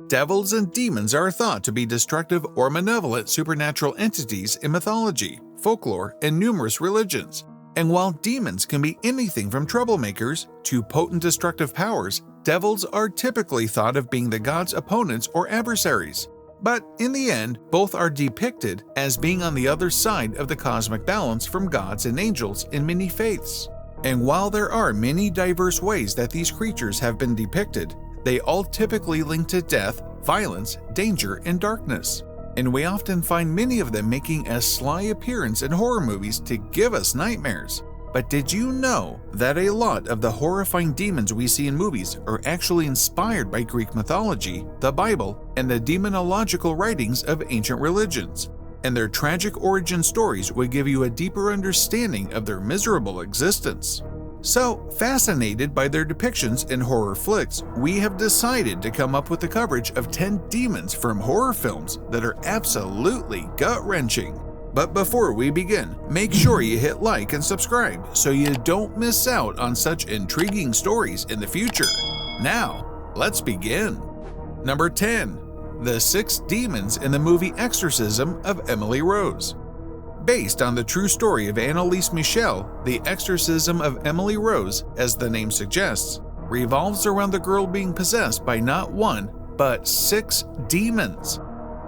Devils and demons are thought to be destructive or malevolent supernatural entities in mythology, folklore, and numerous religions. And while demons can be anything from troublemakers to potent destructive powers, devils are typically thought of being the gods' opponents or adversaries. But in the end, both are depicted as being on the other side of the cosmic balance from gods and angels in many faiths. And while there are many diverse ways that these creatures have been depicted, they all typically link to death, violence, danger, and darkness. And we often find many of them making a sly appearance in horror movies to give us nightmares. But did you know that a lot of the horrifying demons we see in movies are actually inspired by Greek mythology, the Bible, and the demonological writings of ancient religions? And their tragic origin stories would give you a deeper understanding of their miserable existence. So, fascinated by their depictions in horror flicks, we have decided to come up with the coverage of 10 demons from horror films that are absolutely gut-wrenching. But before we begin, make sure you hit like and subscribe so you don't miss out on such intriguing stories in the future. Now, let's begin. Number 10. The 6 demons in the movie Exorcism of Emily Rose. Based on the true story of Anneliese Michel, The Exorcism of Emily Rose, as the name suggests, revolves around the girl being possessed by not 1, but 6 demons.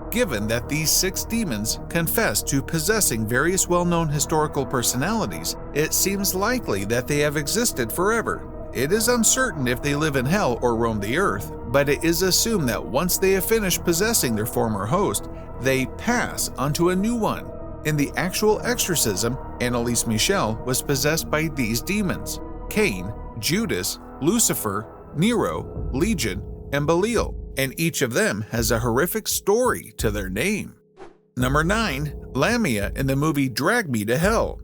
Given that these 6 demons confess to possessing various well-known historical personalities, it seems likely that they have existed forever. It is uncertain if they live in hell or roam the earth, but it is assumed that once they have finished possessing their former host, they pass onto a new one. In the actual exorcism, Anneliese Michel was possessed by these demons: Cain, Judas, Lucifer, Nero, Legion, and Belial, and each of them has a horrific story to their name. Number 9. Lamia in the movie Drag Me to Hell.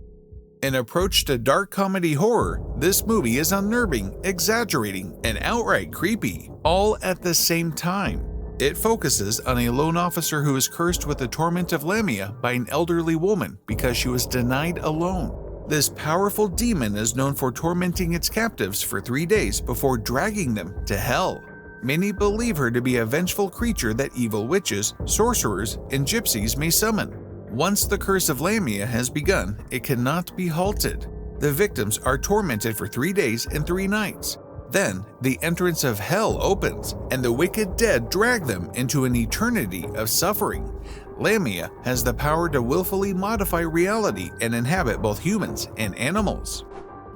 An approach to dark comedy horror, this movie is unnerving, exaggerating, and outright creepy, all at the same time. It focuses on a lone officer who is cursed with the torment of Lamia by an elderly woman because she was denied a loan. This powerful demon is known for tormenting its captives for 3 days before dragging them to hell. Many believe her to be a vengeful creature that evil witches, sorcerers, and gypsies may summon. Once the curse of Lamia has begun, it cannot be halted. The victims are tormented for 3 days and 3 nights. Then, the entrance of hell opens, and the wicked dead drag them into an eternity of suffering. Lamia has the power to willfully modify reality and inhabit both humans and animals.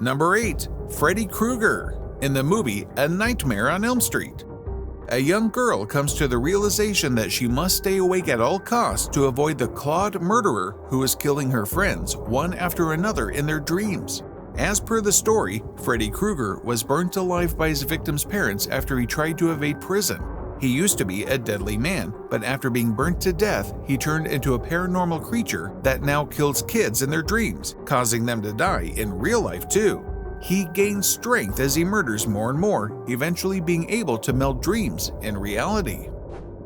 Number 8. Freddy Krueger in the movie A Nightmare on Elm Street. A young girl comes to the realization that she must stay awake at all costs to avoid the clawed murderer who is killing her friends one after another in their dreams. As per the story, Freddy Krueger was burnt alive by his victim's parents after he tried to evade prison. He used to be a deadly man, but after being burnt to death, he turned into a paranormal creature that now kills kids in their dreams, causing them to die in real life too. He gains strength as he murders more and more, eventually being able to meld dreams and reality.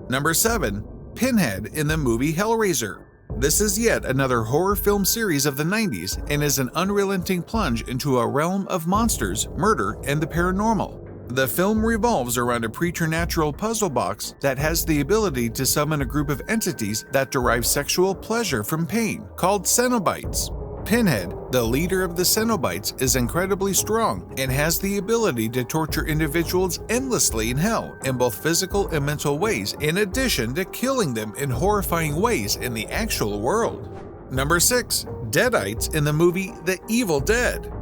Number 7. Pinhead in the movie Hellraiser. This is yet another horror film series of the 90s and is an unrelenting plunge into a realm of monsters, murder, and the paranormal. The film revolves around a preternatural puzzle box that has the ability to summon a group of entities that derive sexual pleasure from pain, called Cenobites. Pinhead, the leader of the Cenobites, is incredibly strong and has the ability to torture individuals endlessly in hell in both physical and mental ways, in addition to killing them in horrifying ways in the actual world. Number 6. Deadites in the movie The Evil Dead.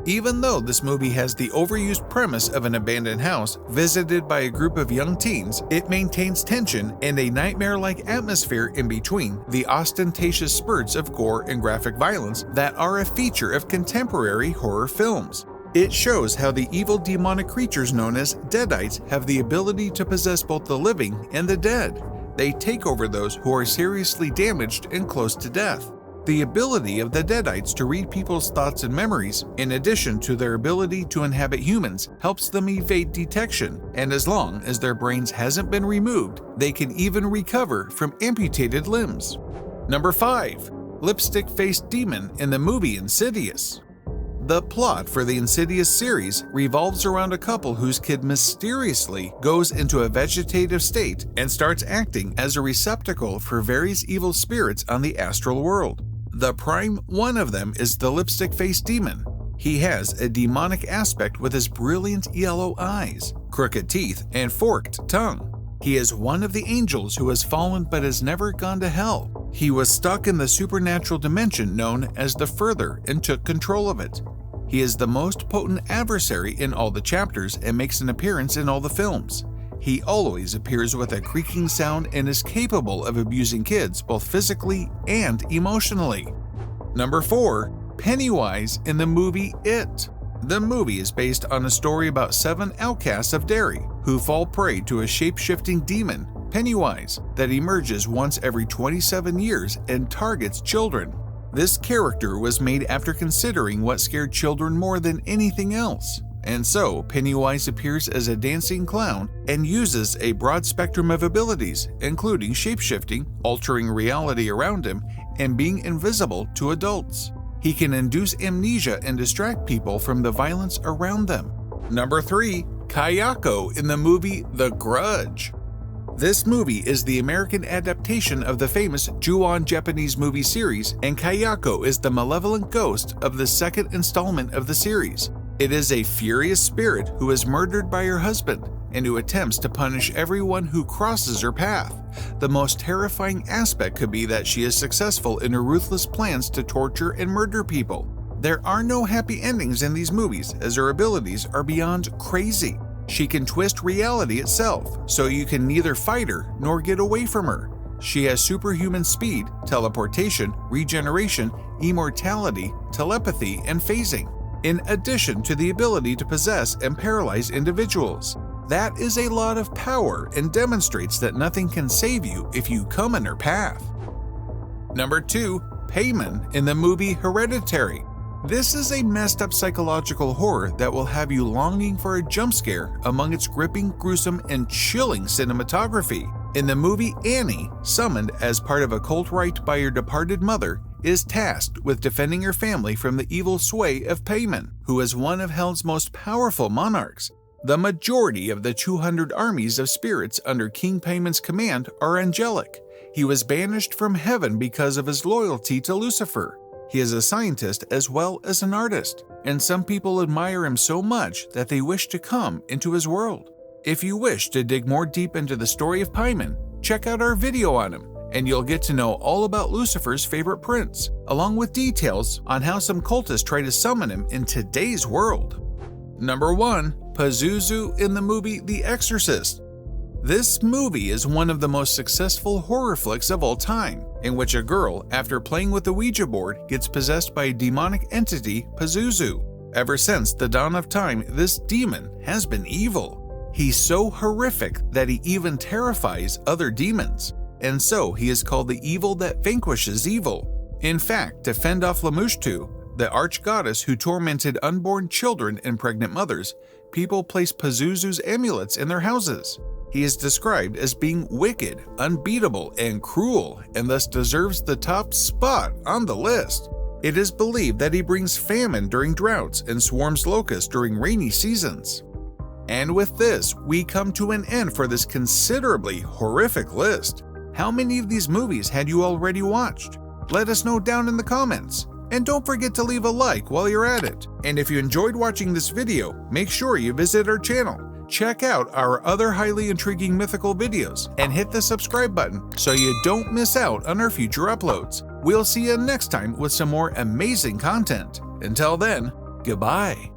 Even though this movie has the overused premise of an abandoned house visited by a group of young teens, it maintains tension and a nightmare-like atmosphere in between the ostentatious spurts of gore and graphic violence that are a feature of contemporary horror films. It shows how the evil demonic creatures known as Deadites have the ability to possess both the living and the dead. They take over those who are seriously damaged and close to death. The ability of the Deadites to read people's thoughts and memories, in addition to their ability to inhabit humans, helps them evade detection, and as long as their brains hasn't been removed, they can even recover from amputated limbs. Number 5. Lipstick-faced demon in the movie Insidious. The plot for the Insidious series revolves around a couple whose kid mysteriously goes into a vegetative state and starts acting as a receptacle for various evil spirits on the astral world. The prime one of them is the lipstick-faced demon. He has a demonic aspect with his brilliant yellow eyes, crooked teeth, and forked tongue. He is one of the angels who has fallen but has never gone to hell. He was stuck in the supernatural dimension known as the Further and took control of it. He is the most potent adversary in all the chapters and makes an appearance in all the films. He always appears with a creaking sound and is capable of abusing kids both physically and emotionally. Number 4. Pennywise in the movie It. The movie is based on a story about 7 outcasts of Derry who fall prey to a shape-shifting demon, Pennywise, that emerges once every 27 years and targets children. This character was made after considering what scared children more than anything else. And so, Pennywise appears as a dancing clown and uses a broad spectrum of abilities, including shape-shifting, altering reality around him, and being invisible to adults. He can induce amnesia and distract people from the violence around them. Number 3. Kayako in the movie The Grudge. This movie is the American adaptation of the famous Ju-on Japanese movie series, and Kayako is the malevolent ghost of the second installment of the series. It is a furious spirit who is murdered by her husband and who attempts to punish everyone who crosses her path. The most terrifying aspect could be that she is successful in her ruthless plans to torture and murder people. There are no happy endings in these movies, as her abilities are beyond crazy. She can twist reality itself, so you can neither fight her nor get away from her. She has superhuman speed, teleportation, regeneration, immortality, telepathy, and phasing, in addition to the ability to possess and paralyze individuals. That is a lot of power and demonstrates that nothing can save you if you come in her path. Number 2. Paimon in the movie Hereditary. This is a messed up psychological horror that will have you longing for a jump scare among its gripping, gruesome, and chilling cinematography. In the movie, Annie, summoned as part of a cult rite by her departed mother, is tasked with defending her family from the evil sway of Paimon, who is one of Hell's most powerful monarchs. The majority of the 200 armies of spirits under King Paimon's command are angelic. He was banished from heaven because of his loyalty to Lucifer. He is a scientist as well as an artist, and some people admire him so much that they wish to come into his world. If you wish to dig more deep into the story of Paimon, check out our video on him, and you'll get to know all about Lucifer's favorite prince, along with details on how some cultists try to summon him in today's world. Number 1. Pazuzu in the movie The Exorcist. This movie is one of the most successful horror flicks of all time, in which a girl, after playing with the Ouija board, gets possessed by a demonic entity, Pazuzu. Ever since the dawn of time, this demon has been evil. He's so horrific that he even terrifies other demons, and so he is called the evil that vanquishes evil. In fact, to fend off Lamia, the arch-goddess who tormented unborn children and pregnant mothers, people place Pazuzu's amulets in their houses. He is described as being wicked, unbeatable, and cruel, and thus deserves the top spot on the list. It is believed that he brings famine during droughts and swarms locusts during rainy seasons. And with this, we come to an end for this considerably horrific list. How many of these movies had you already watched? Let us know down in the comments. And don't forget to leave a like while you're at it. And if you enjoyed watching this video, make sure you visit our channel. Check out our other highly intriguing mythical videos and hit the subscribe button so you don't miss out on our future uploads. We'll see you next time with some more amazing content. Until then, goodbye.